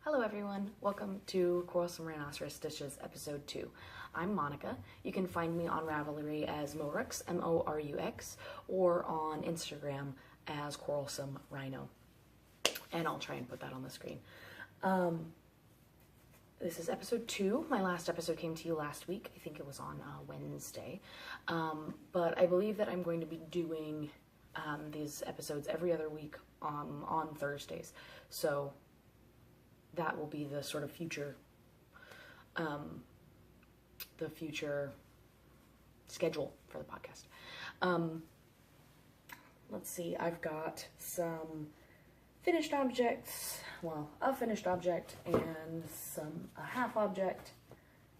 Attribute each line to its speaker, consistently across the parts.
Speaker 1: Hello everyone, welcome to Quarrelsome Rhinoceros Stitches episode 2. I'm Monica. You can find me on Ravelry as Morux, M-O-R-U-X, or on Instagram as Quarrelsome Rhino. And I'll try and put that on the screen. This is episode 2. My last episode came to you last week. I think it was on Wednesday. But I believe that I'm going to be doing these episodes every other week on Thursdays. So that will be the sort of future, schedule for the podcast. Let's see, I've got some finished objects, well, a finished object and a half object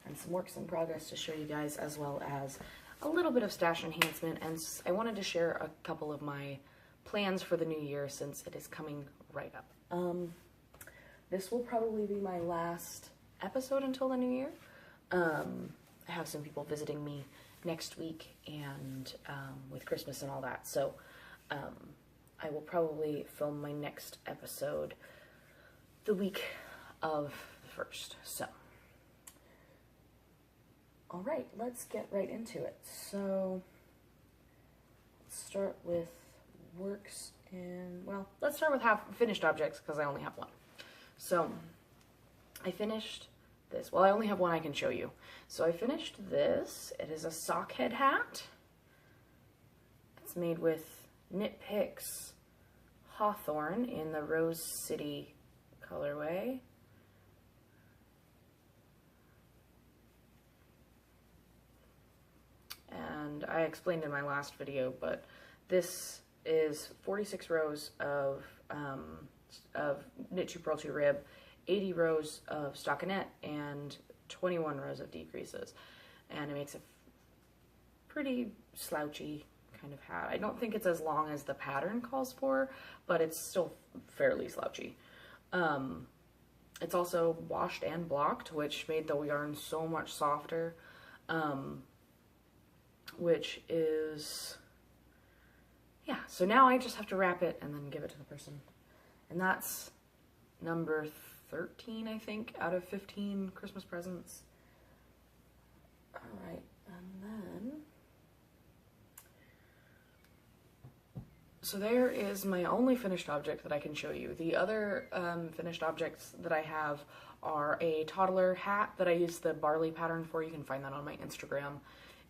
Speaker 1: and some works in progress to show you guys, as well as a little bit of stash enhancement. And I wanted to share a couple of my plans for the new year since it is coming right up. This will probably be my last episode until the new year. I have some people visiting me next week and with Christmas and all that. So I will probably film my next episode the week of the 1st. So, all right, let's get right into it. So let's start with works in, well, let's start with finished objects because I only have one. So I finished this. Well, I only have one I can show you. So I finished this. It is a sock head hat. It's made with Knit Picks Hawthorne in the Rose City colorway. And I explained in my last video, but this is 46 rows of knit 2 purl 2 rib, 80 rows of stockinette, and 21 rows of decreases, and it makes a pretty slouchy kind of hat. I don't think it's as long as the pattern calls for, but it's still fairly slouchy. It's also washed and blocked, which made the yarn so much softer, which is, yeah, so now I just have to wrap it and then give it to the person. And that's number 13, I think, out of 15 Christmas presents. All right, and then, so there is my only finished object that I can show you. The other finished objects that I have are a toddler hat that I used the barley pattern for. You can find that on my Instagram.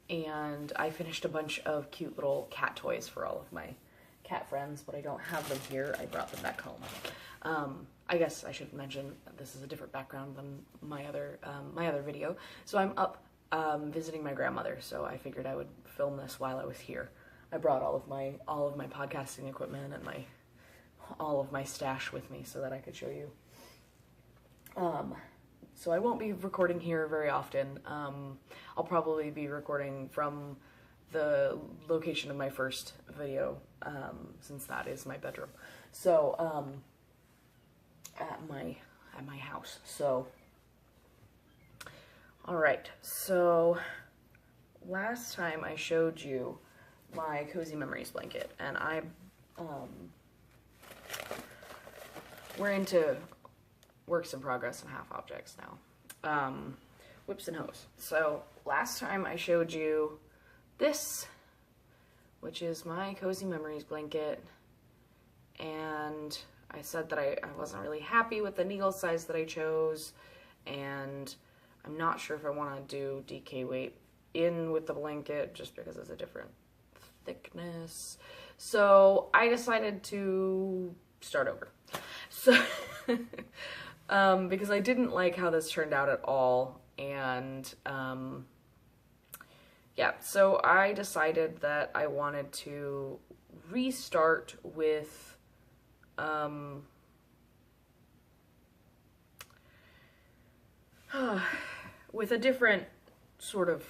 Speaker 1: And I finished a bunch of cute little cat toys for all of my cat friends, but I don't have them here. I brought them back home. I guess I should mention this is a different background than my other video. So I'm up visiting my grandmother, so I figured I would film this while I was here. I brought all of my podcasting equipment and all of my stash with me so that I could show you. So I won't be recording here very often. I'll probably be recording from the location of my first video, since that is my bedroom. So, at my house. So, all right. So, last time I showed you my Cozy Memories blanket, and we're into works in progress and half objects now. Whips and hose. So, last time I showed you this, which is my Cozy Memories blanket, and I said that I wasn't really happy with the needle size that I chose, and I'm not sure if I want to do DK weight in with the blanket just because it's a different thickness. So I decided to start over. So because I didn't like how this turned out at all, and yeah, so I decided that I wanted to restart with with a different sort of,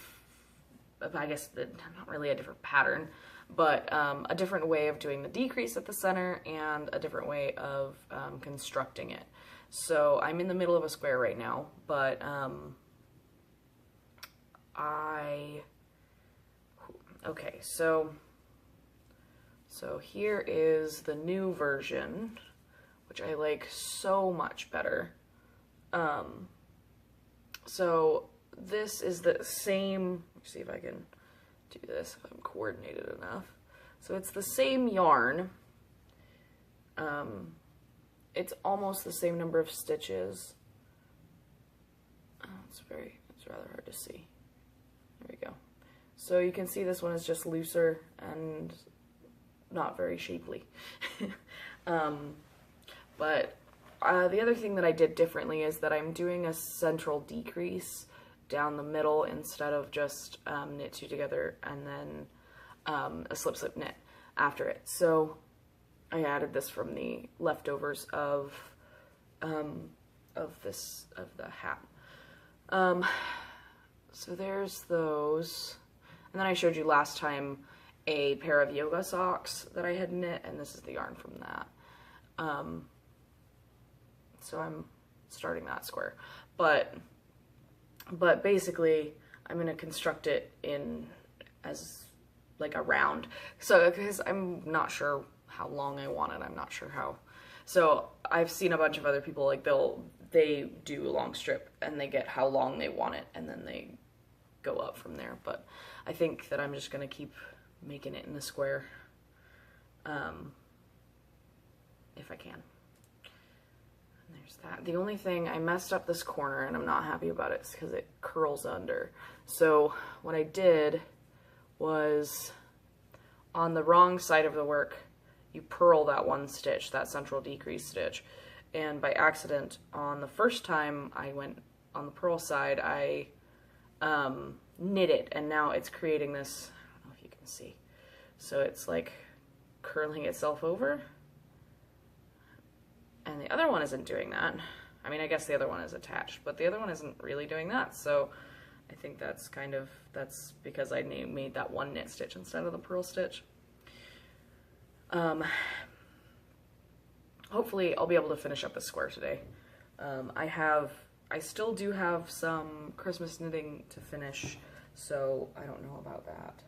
Speaker 1: I guess, not really a different pattern, but a different way of doing the decrease at the center and a different way of constructing it. So I'm in the middle of a square right now, but okay, so here is the new version, which I like so much better. So this is the same, let's see if I can do this, if I'm coordinated enough. So it's the same yarn. It's almost the same number of stitches. Oh, it's rather hard to see. There we go. So you can see this one is just looser and not very shapely. But the other thing that I did differently is that I'm doing a central decrease down the middle instead of just knit two together and then a slip slip knit after it. So I added this from the leftovers of the hat. So there's those. And then I showed you last time a pair of yoga socks that I had knit, and this is the yarn from that. So I'm starting that square. But basically, I'm going to construct it in as like a round. So, because I'm not sure how long I want it, I'm not sure how. So I've seen a bunch of other people, like they do a long strip and they get how long they want it, and then they go up from there. But I think that I'm just going to keep making it in the square, if I can. And there's that. The only thing, I messed up this corner and I'm not happy about it, because it curls under. So what I did was, on the wrong side of the work, you purl that one stitch, that central decrease stitch, and by accident, on the first time I went on the purl side, I knit it, and now it's creating this, I don't know if you can see, so it's like curling itself over, and the other one isn't doing that. I mean, I guess the other one is attached, but the other one isn't really doing that, so I think that's that's because I made that one knit stitch instead of the purl stitch. Hopefully I'll be able to finish up the square today. I still do have some Christmas knitting to finish, so I don't know about that.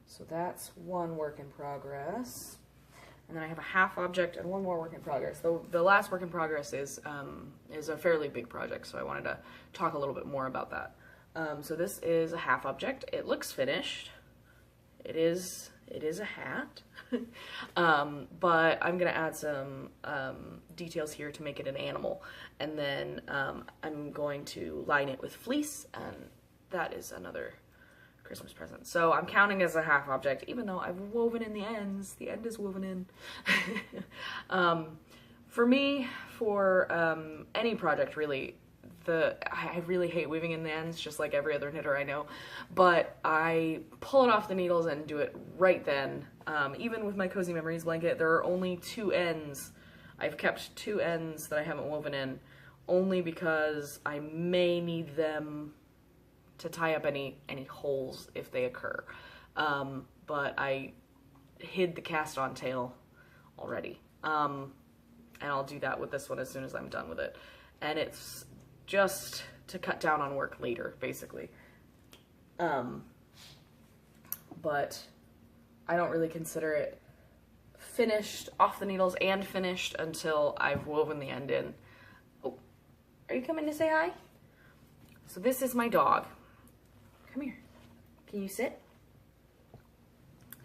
Speaker 1: So that's one work in progress. And then I have a half object and one more work in progress. The last work in progress is a fairly big project, so I wanted to talk a little bit more about that. So this is a half object. It looks finished. It is a hat, but I'm gonna add some details here to make it an animal, and then I'm going to line it with fleece, and that is another Christmas present. So I'm counting as a half object, even though I've woven in the ends. The end is woven in. For me, for any project really, I really hate weaving in the ends, just like every other knitter I know, but I pull it off the needles and do it right then. Even with my Cozy Memories blanket, there are only two ends. I've kept two ends that I haven't woven in, only because I may need them to tie up any holes if they occur. But I hid the cast on tail already. And I'll do that with this one as soon as I'm done with it. And it's just to cut down on work later, basically. But I don't really consider it finished, off the needles and finished, until I've woven the end in. Oh, are you coming to say hi? So this is my dog. Come here. Can you sit?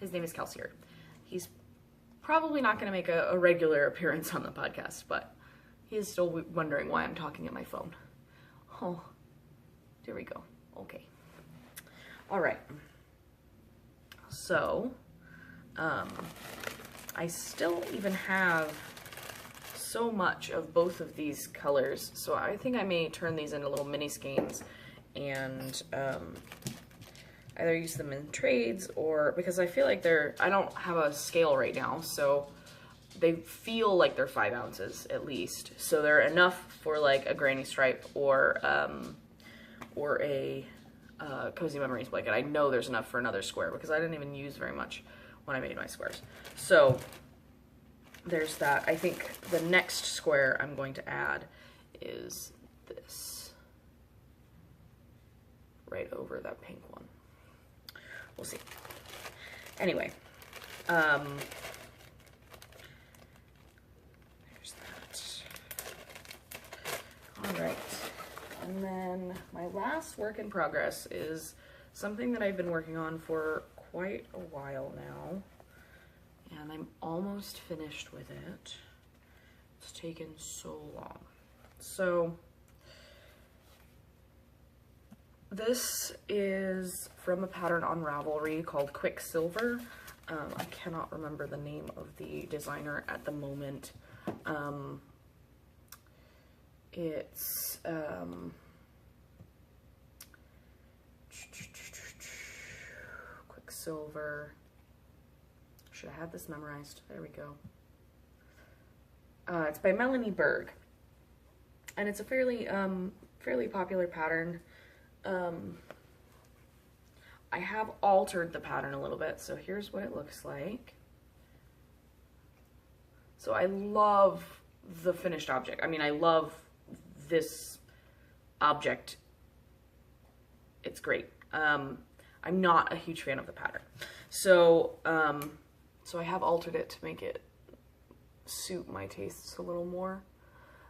Speaker 1: His name is Kelsier. He's probably not going to make a regular appearance on the podcast, but he is still wondering why I'm talking at my phone. Oh, there we go. Okay. All right. So, I still even have so much of both of these colors, so I think I may turn these into little mini skeins and either use them in trades, or because I feel like I don't have a scale right now, so they feel like they're 5 ounces at least, so they're enough for like a granny stripe or a Cozy Memories blanket. I know there's enough for another square because I didn't even use very much when I made my squares. So there's that. I think the next square I'm going to add is this, right over that pink one. We'll see. Anyway, there's that. my last work in progress is something that I've been working on for quite a while now, and I'm almost finished with it. It's taken so long. So this is from a pattern on Ravelry called Quicksilver. I cannot remember the name of the designer at the moment. It's Quicksilver. Should have had this memorized. There we go. It's by Melanie Berg, and it's a fairly popular pattern. I have altered the pattern a little bit, so here's what it looks like. So I love the finished object. I mean, I love this object. It's great. I'm not a huge fan of the pattern. So, so I have altered it to make it suit my tastes a little more.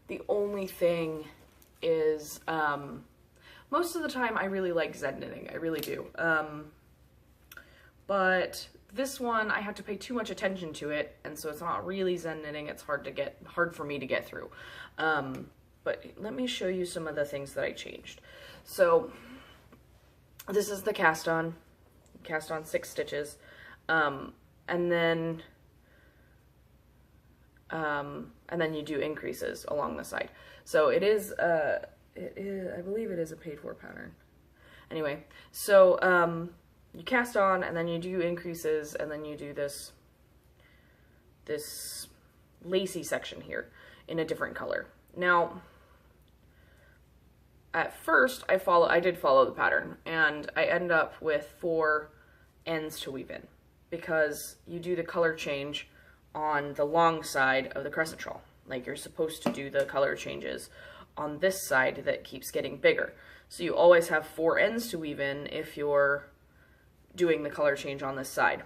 Speaker 1: The only thing is, most of the time I really like Z knitting, I really do. But this one I have to pay too much attention to it, and so it's not really Zen knitting. It's hard for me to get through. But let me show you some of the things that I changed. So this is the cast on 6 stitches, and then you do increases along the side. So it is, I believe it is a paid for pattern. Anyway, so you cast on, and then you do increases, and then you do this lacy section here in a different color. Now, at first I did follow the pattern, and I end up with 4 ends to weave in, because you do the color change on the long side of the crescent shawl. Like, you're supposed to do the color changes on this side that keeps getting bigger. So you always have 4 ends to weave in if you're doing the color change on this side,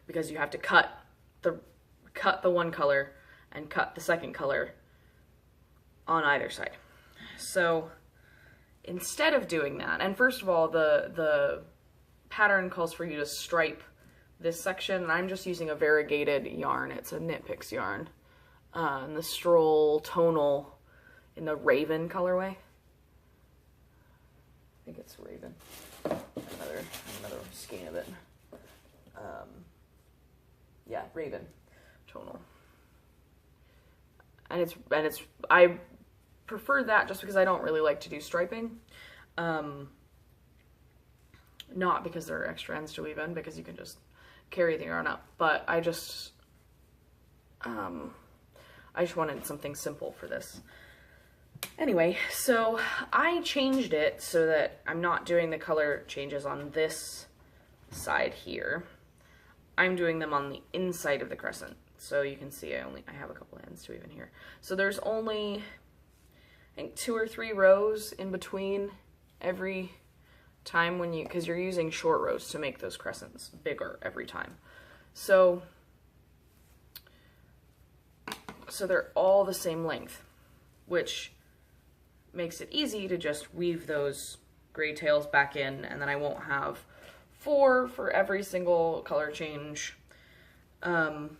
Speaker 1: because you have to cut the one color and cut the second color on either side. So instead of doing that, and first of all, the pattern calls for you to stripe this section, and I'm just using a variegated yarn. It's a Knit Picks yarn, in the Stroll Tonal in the Raven colorway. I think it's Raven. Another skein of it. Yeah, Raven Tonal. And it's I prefer that just because I don't really like to do striping. Not because there are extra ends to weave in, because you can just carry the yarn up, but I just wanted something simple for this. Anyway, so I changed it so that I'm not doing the color changes on this side here. I'm doing them on the inside of the crescent. So you can see I have a couple ends to weave in here. So there's only, I think, 2 or 3 rows in between every time because you're using short rows to make those crescents bigger every time. So they're all the same length, which makes it easy to just weave those gray tails back in, and then I won't have 4 for every single color change. And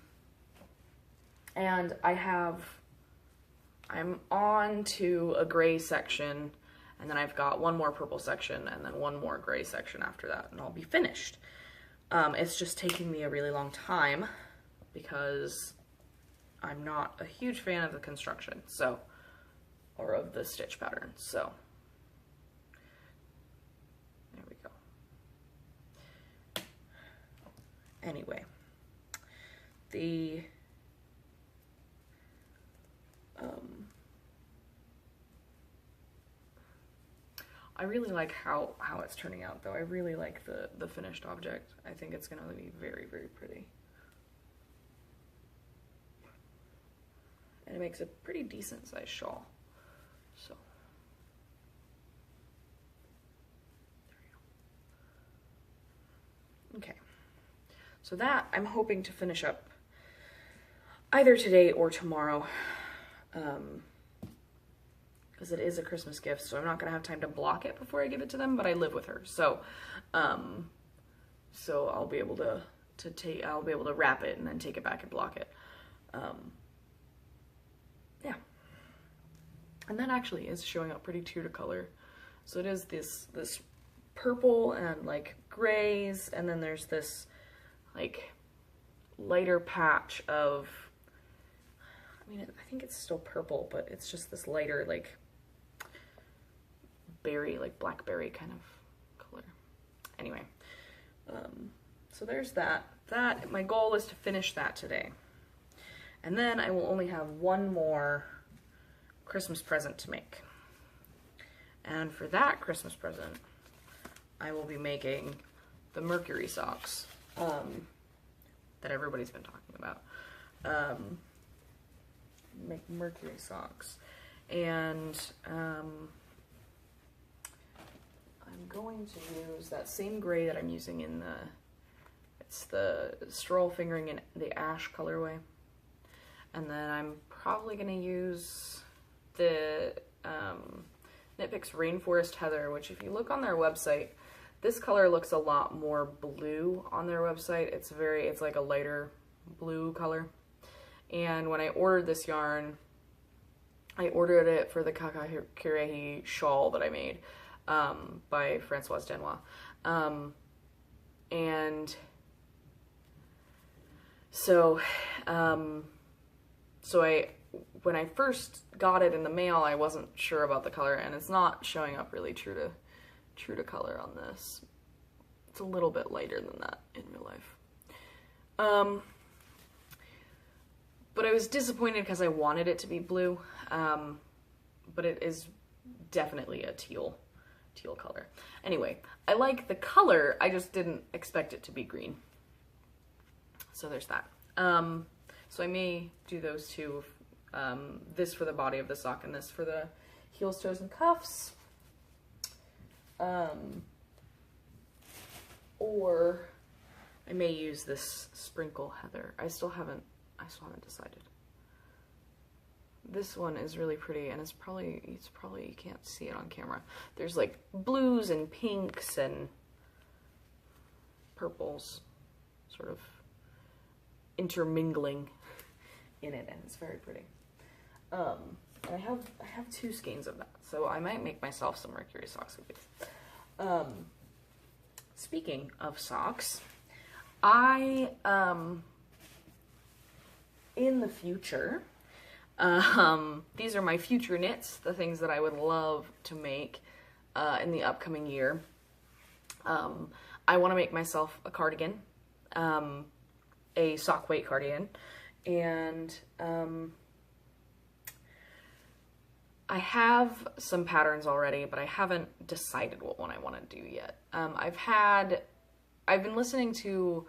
Speaker 1: I'm on to a gray section, and then I've got 1 more purple section, and then 1 more gray section after that, and I'll be finished. It's just taking me a really long time because I'm not a huge fan of the construction, or of the stitch pattern, so there we go. Anyway, I really like how it's turning out, though. I really like the finished object. I think it's going to be very, very pretty. And it makes a pretty decent sized shawl. So there we go. Okay. So that I'm hoping to finish up either today or tomorrow. because it is a Christmas gift, so I'm not gonna have time to block it before I give it to them, but I live with her, so so I'll be able to wrap it and then take it back and block it. Yeah. And that actually is showing up pretty true to color. So it is this purple and like grays, and then there's this like lighter patch of, I mean, I think it's still purple, but it's just this lighter like berry, like blackberry kind of color. Anyway, so there's that. My goal is to finish that today. And then I will only have one more Christmas present to make. And for that Christmas present, I will be making the Mercury socks that everybody's been talking about. Make Mercury socks. And I'm going to use that same gray that I'm using in it's the Stroll Fingering in the Ash colorway. And then I'm probably going to use the Knit Picks Rainforest Heather, which if you look on their website, this color looks a lot more blue on their website. It's like a lighter blue color. And when I ordered this yarn, I ordered it for the Kakakirehi shawl that I made by Francoise Denois. And so, when I first got it in the mail, I wasn't sure about the color, and it's not showing up really true to color on this. It's a little bit lighter than that in real life. But I was disappointed because I wanted it to be blue, but it is definitely a teal color. Anyway, I like the color, I just didn't expect it to be green. So there's that. So I may do those two, this for the body of the sock and this for the heels, toes, and cuffs. Or I may use this sprinkle heather. I still haven't decided. This one is really pretty, and it's probably, you can't see it on camera. There's like blues and pinks and purples sort of intermingling in it, and it's very pretty. And I have 2 skeins of that, so I might make myself some Mercury socks with these. Speaking of socks, I in the future, these are my future knits, the things that I would love to make in the upcoming year. I want to make myself a cardigan, a sock weight cardigan, and I have some patterns already, but I haven't decided what one I want to do yet. I've been listening to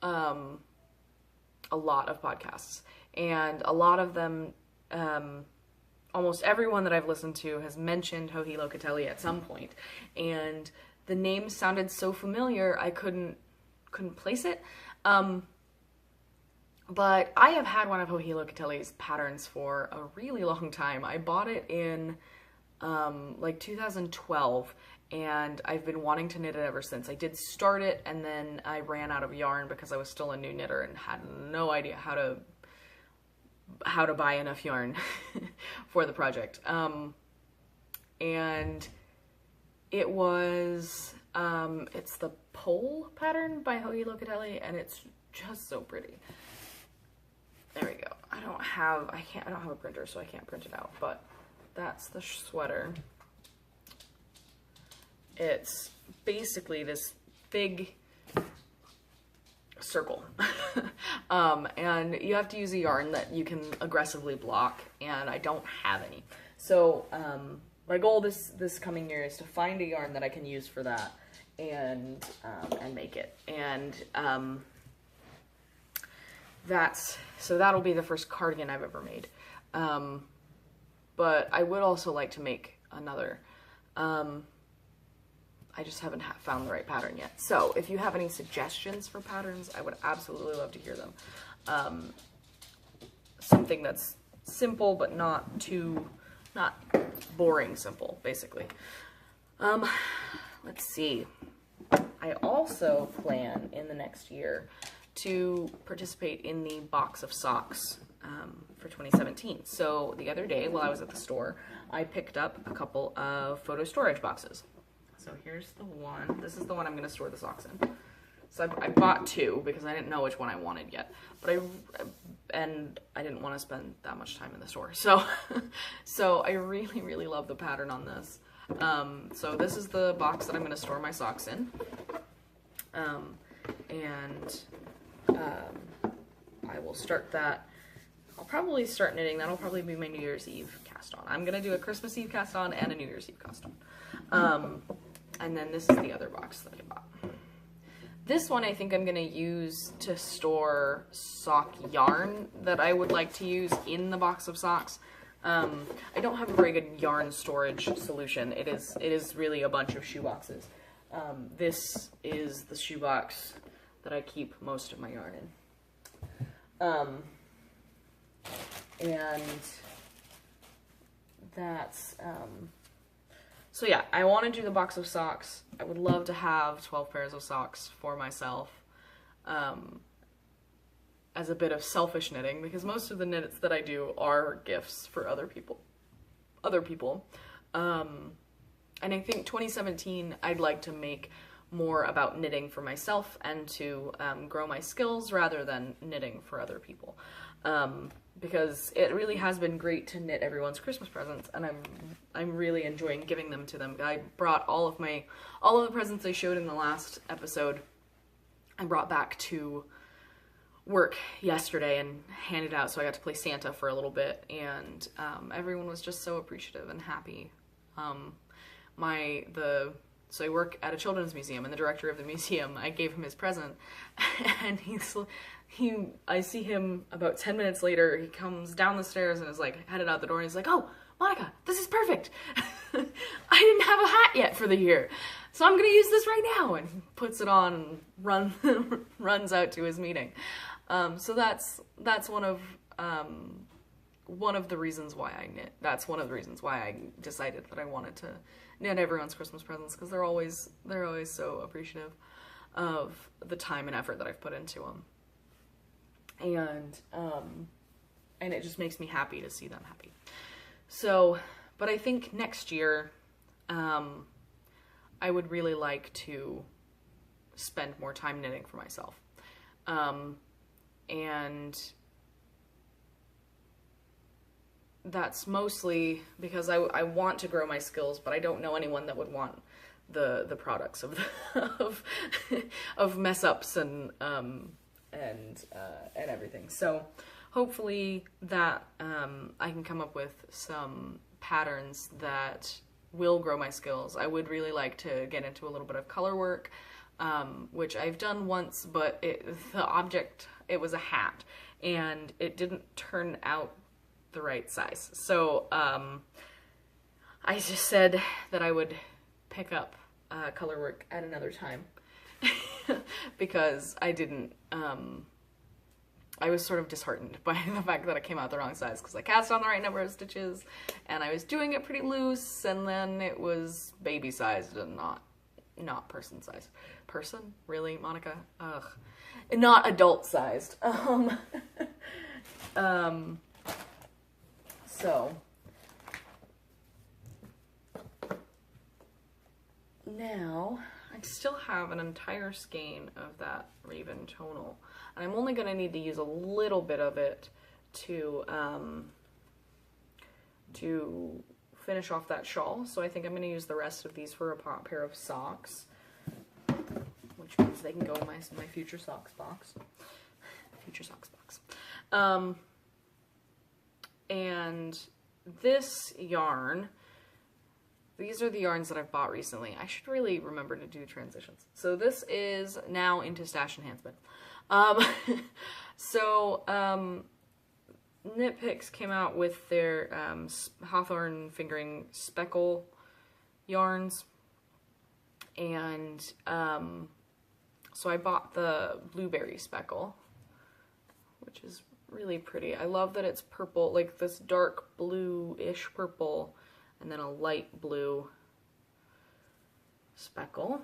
Speaker 1: a lot of podcasts, and a lot of them, almost everyone that I've listened to has mentioned Joji Locatelli at some point, and the name sounded so familiar I couldn't place it. But I have had one of Joji Locatelli's patterns for a really long time. I bought it in like 2012, and I've been wanting to knit it ever since. I did start it, and then I ran out of yarn because I was still a new knitter and had no idea how to buy enough yarn for the project. And it was it's the Pole pattern by Joji Locatelli, and it's just so pretty. There we go. I don't have a printer, so I can't print it out, but that's the sweater. It's basically this big circle. And you have to use a yarn that you can aggressively block, and I don't have any. So my goal this coming year is to find a yarn that I can use for that and make it. And that'll be the first cardigan I've ever made. But I would also like to make another. I just haven't found the right pattern yet. So if you have any suggestions for patterns, I would absolutely love to hear them. Something that's simple but not boring simple, basically. Let's see. I also plan in the next year to participate in the box of socks for 2017. So the other day while I was at the store, I picked up a couple of photo storage boxes. So here's the one. This is the one I'm going to store the socks in. So I bought two because I didn't know which one I wanted yet. But I didn't want to spend that much time in the store. So so I really, really love the pattern on this. So this is the box that I'm going to store my socks in. I will start that. I'll probably start knitting. That'll probably be my New Year's Eve cast on. I'm going to do a Christmas Eve cast on and a New Year's Eve cast on. And then this is the other box that I bought. This one I think I'm going to use to store sock yarn that I would like to use in the box of socks. I don't have a very good yarn storage solution. It is really a bunch of shoe boxes. This is the shoe box that I keep most of my yarn in. And that's, so yeah, I want to do the box of socks. I would love to have 12 pairs of socks for myself, as a bit of selfish knitting, because most of the knits that I do are gifts for other people. And I think 2017, I'd like to make more about knitting for myself and to grow my skills rather than knitting for other people. Because it really has been great to knit everyone's Christmas presents, and I'm really enjoying giving them to them. I brought all of the presents I showed in the last episode, I brought back to work yesterday and handed out, so I got to play Santa for a little bit, and everyone was just so appreciative and happy. So I work at a children's museum, and the director of the museum, I gave him his present, and I see him about 10 minutes later. He comes down the stairs and is like headed out the door, and he's like, "Oh, Monica, this is perfect. I didn't have a hat yet for the year, so I'm gonna use this right now," and he puts it on and runs out to his meeting. So that's one of the reasons why I knit. That's one of the reasons why I decided that I wanted to knit everyone's Christmas presents, because they're always so appreciative of the time and effort that I've put into them. And it just makes me happy to see them happy. So, but I think next year, I would really like to spend more time knitting for myself. And that's mostly because I want to grow my skills, but I don't know anyone that would want the products of mess ups and everything. So hopefully that I can come up with some patterns that will grow my skills. I would really like to get into a little bit of color work, which I've done once, but the object, it was a hat, and it didn't turn out the right size. So I just said that I would pick up color work at another time because I didn't, I was sort of disheartened by the fact that it came out the wrong size, because I cast on the right number of stitches and I was doing it pretty loose, and then it was baby sized and not person sized. Person? Really, Monica? Ugh. Not adult sized. So now I still have an entire skein of that Raven tonal, and I'm only going to need to use a little bit of it to finish off that shawl. So I think I'm going to use the rest of these for a pair of socks, which means they can go in my future socks box. Future socks box. And this yarn, these are the yarns that I've bought recently. I should really remember to do transitions. So this is now into stash enhancement. Knit Picks came out with their Hawthorne fingering speckle yarns, and so I bought the blueberry speckle, which is really pretty. I love that it's purple, like this dark blue-ish purple and then a light blue speckle.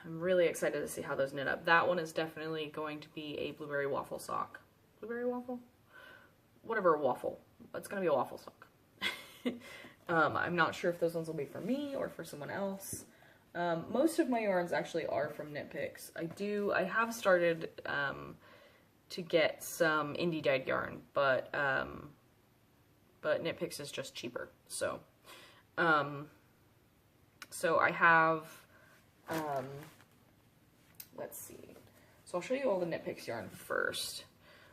Speaker 1: I'm really excited to see how those knit up. That one is definitely going to be a blueberry waffle sock. Blueberry waffle? Whatever waffle. It's going to be a waffle sock. I'm not sure if those ones will be for me or for someone else. Most of my yarns actually are from Knit Picks. I have started to get some indie dyed yarn, but Knit Picks is just cheaper. So I have, let's see. So I'll show you all the Knit Picks yarn first.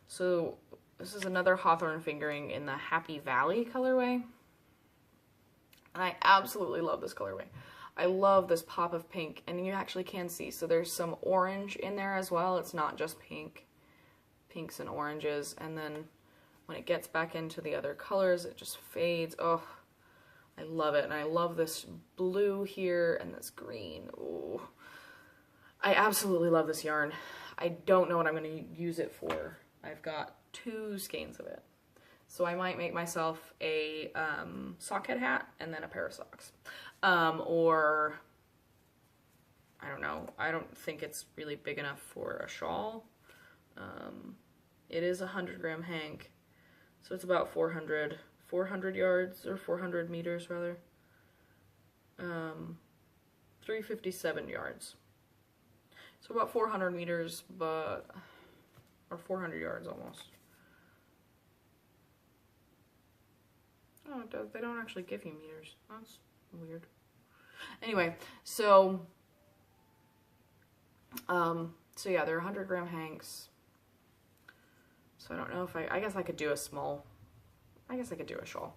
Speaker 1: So this is another Hawthorne fingering in the Happy Valley colorway. And I absolutely love this colorway. I love this pop of pink, and you actually can see. So there's some orange in there as well. It's not just pink, pinks and oranges. And then when it gets back into the other colors, it just fades. Oh, I love it. And I love this blue here and this green. Ooh. I absolutely love this yarn. I don't know what I'm going to use it for. I've got 2 skeins of it. So I might make myself a sockhead hat and then a pair of socks. Or, I don't know. I don't think it's really big enough for a shawl. It is a 100-gram hank. So it's about 400 yards, or 400 meters rather. 357 yards. So about 400 meters, or 400 yards almost. Oh, they don't actually give you meters. That's weird. Anyway, so yeah, they're 100-gram hanks. So I don't know if I guess I could do a shawl.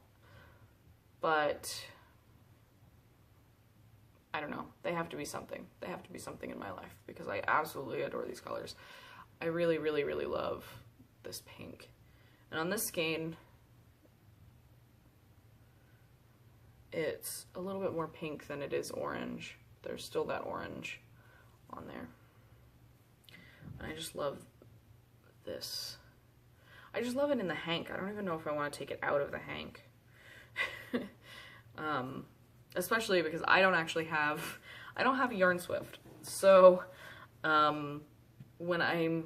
Speaker 1: But I don't know. They have to be something. They have to be something in my life because I absolutely adore these colors. I really, really, really love this pink. And on this skein, it's a little bit more pink than it is orange. There's still that orange on there. And I just love this. I just love it in the hank. I don't even know if I want to take it out of the hank. Especially because I don't have Yarn Swift. So when I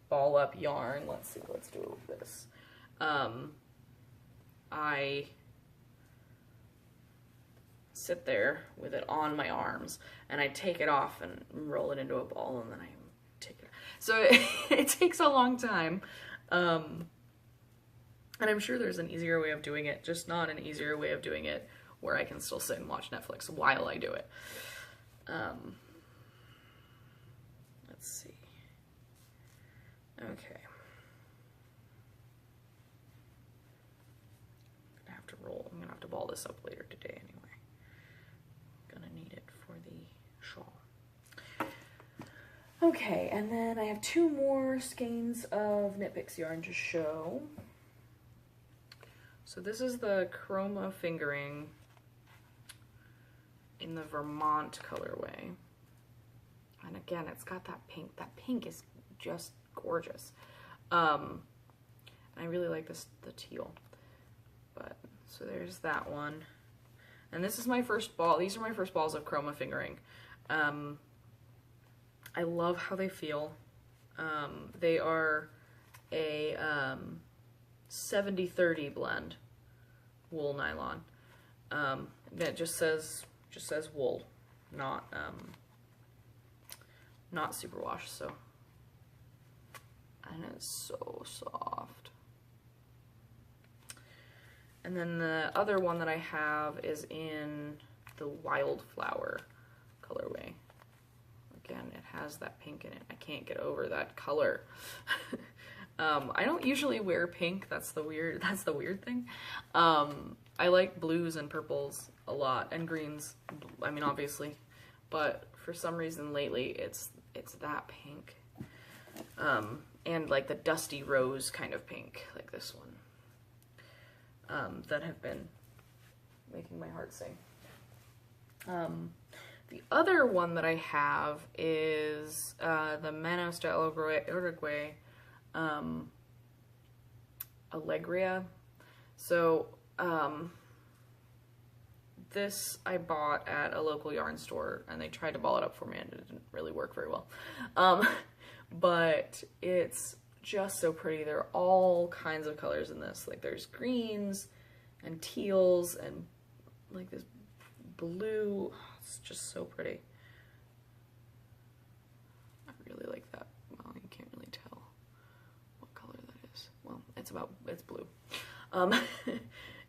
Speaker 1: ball up yarn, let's do this. I sit there with it on my arms and I take it off and roll it into a ball and then I take it. So it takes a long time. And I'm sure there's an easier way of doing it, just not an easier way of doing it where I can still sit and watch Netflix while I do it. Let's see. Okay. I'm gonna have to ball this up later today anyway. Gonna need it for the shawl. Okay, and then I have 2 more skeins of Knit Picks yarn to show. So this is the Chroma fingering in the Vermont colorway. And again, it's got that pink. That pink is just gorgeous. And I really like the teal. But so there's that one. And this is my first ball. These are my first balls of Chroma fingering. I love how they feel. They are a 70-30 blend wool nylon. It just says wool, not superwash. So, and it's so soft. And then the other one that I have is in the Wildflower colorway. Again, it has that pink in it. I can't get over that color. I don't usually wear pink. That's the weird thing. I like blues and purples a lot, and greens. I mean, obviously, but for some reason lately, it's that pink, and like the dusty rose kind of pink, like this one. That have been making my heart sing. The other one that I have is the Manos de Uruguay Alegria. So this I bought at a local yarn store, and they tried to ball it up for me, and it didn't really work very well. But it's just so pretty. There are all kinds of colors in this. Like there's greens and teals and like this blue. It's just so pretty. I really like that. Well, you can't really tell what color that is. Well, it's blue.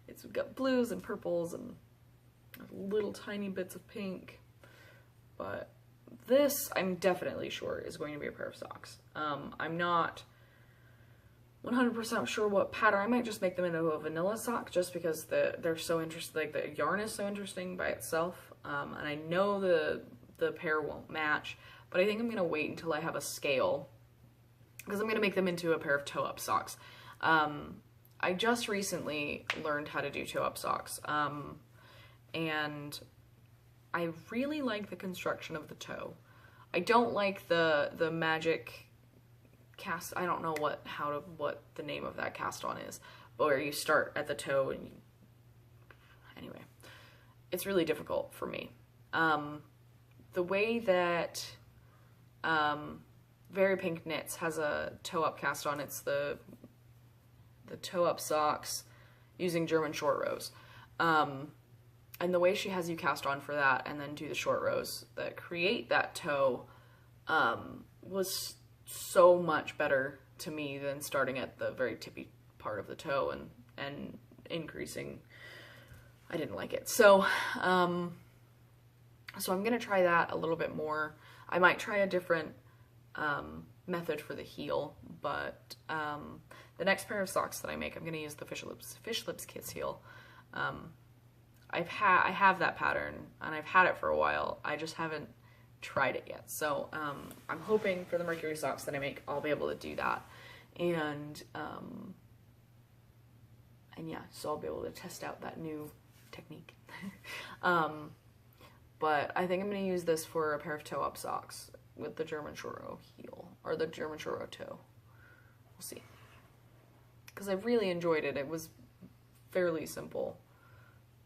Speaker 1: It's got blues and purples and little tiny bits of pink. But this, I'm definitely sure, is going to be a pair of socks. I'm not 100% sure what pattern. I might just make them into a vanilla sock just because they're so interesting. Like the yarn is so interesting by itself. And I know the pair won't match, but I think I'm going to wait until I have a scale because I'm going to make them into a pair of toe-up socks. I just recently learned how to do toe-up socks. And I really like the construction of the toe. I don't like the magic cast. I don't know what the name of that cast on is, but where you start at the toe and anyway, it's really difficult for me. The way that Very Pink Knits has a toe up cast on, it's the toe up socks using German short rows. And the way she has you cast on for that and then do the short rows that create that toe was so much better to me than starting at the very tippy part of the toe and increasing. I didn't like it. So I'm gonna try that a little bit more. I might try a different method for the heel, but the next pair of socks that I make, I'm gonna use the Fish Lips Kiss heel. I have that pattern and I've had it for a while. I just haven't tried it yet. So I'm hoping for the Mercury socks that I make, I'll be able to do that. And yeah, so I'll be able to test out that new technique. But I think I'm going to use this for a pair of toe-up socks with the German short row heel, or the German short row toe. We'll see. Because I really enjoyed it. It was fairly simple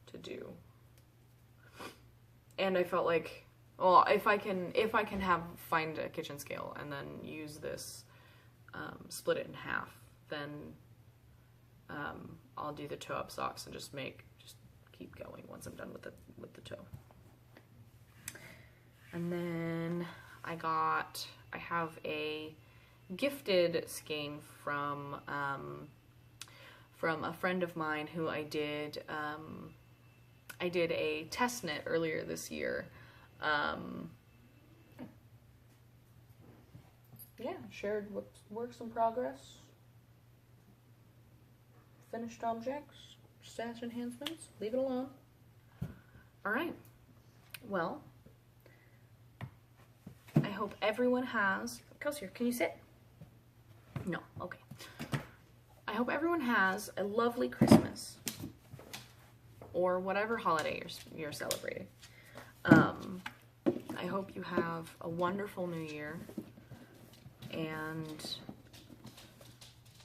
Speaker 1: to do. And I felt like, well, if I can find a kitchen scale and then use this, split it in half, then I'll do the toe-up socks and just keep going once I'm done with the toe. And then I have a gifted skein from a friend of mine who I did a test knit earlier this year. Yeah, shared works in progress, finished objects, stash enhancements, leave it alone. All right, well, I hope everyone has, Kelsey, can you sit? No, okay. I hope everyone has a lovely Christmas or whatever holiday you're celebrating. I hope you have a wonderful new year, and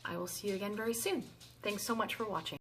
Speaker 1: I will see you again very soon. Thanks so much for watching.